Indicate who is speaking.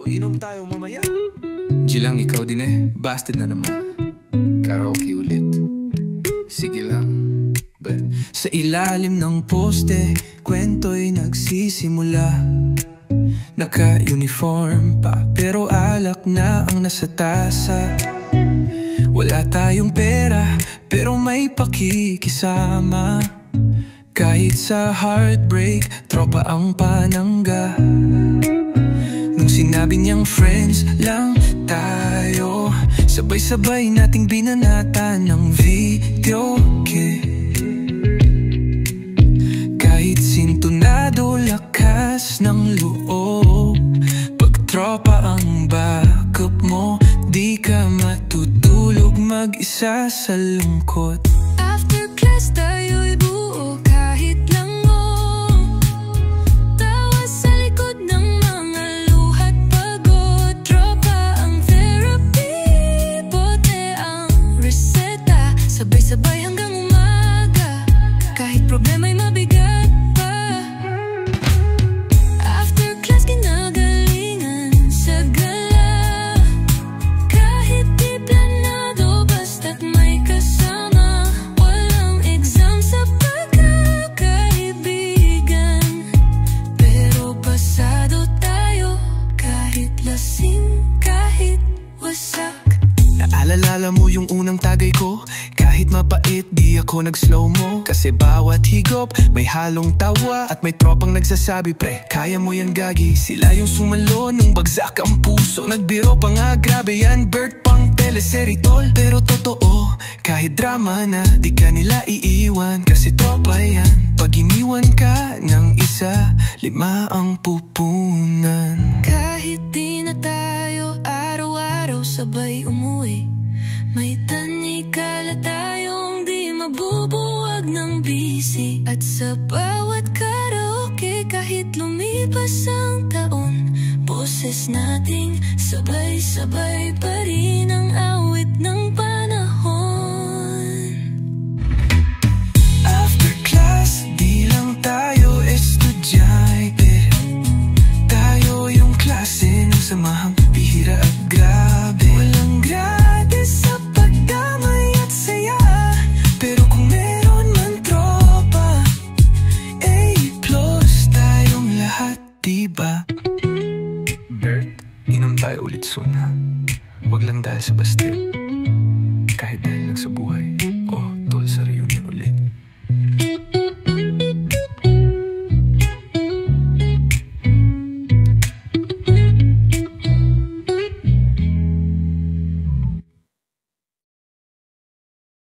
Speaker 1: inom tayo mamaya.
Speaker 2: G lang, ikaw din eh. Busted na naman. Karaoke ulit. Sige lang. But
Speaker 3: sa ilalim ng poste, kwento'y nagsisimula. Naka-uniform pa, pero alak na ang nasa tasa. Wala tayong pera, pero may pakikisama. Kahit sa heartbreak, tropa ang panangga. Nung sinabi niyang friends lang tayo, sabay-sabay nating binanatan ng video game. Kahit sintonado, lakas ng loob. Pag tropa ang backup mo, di ka matutulog mag-isa sa lungkot.
Speaker 4: After class tayo'y buo kahit lango. Tawa sa likod ng mga luhat pagod. Tropa ang therapy, bote ang reseta. Sabay-sabay hanggang umaga, kahit problema'y mabigat pa. After class ginagalingan sa gala. Kahit di planado, basta't may kasama. Walang exam sa pagkakaibigan, pero pasado tayo kahit lasing, kahit wasak.
Speaker 3: Naalala mo yung unang tagay ko? Kahit mapait, di ako nag-slow mo. Kasi bawat higop, may halong tawa. At may tropang nagsasabi, pre, kaya mo yan gagi. Sila yung sumalo nung bagsak ang puso. Nagbiro pa nga, grabe yan, Bert pang teleseritol. Pero totoo, kahit drama na, di ka nila iiwan. Kasi tropa yan, pag iniwan ka ng isa, 5 ang pupunan.
Speaker 4: Kahit di na tayo araw-araw sabay umuwi, may tanikala tayong di mabubuwag ng busy. At sa bawat karaoke, kahit lumipas ang taon, boses nating sabay-sabay pa rin ang awit ng panahon.
Speaker 3: After class, di lang tayo estudyante. Tayo yung klase ng samahang bihira at grabe. Walang gratis sa pagdamay at saya, pero kung meron man tropa, A+ tayong lahat, diba?
Speaker 2: Bert, inom tayo ulit soon ha. Huwag lang dahil sa Bastille, kahit dahil lang sa buhay o tol sa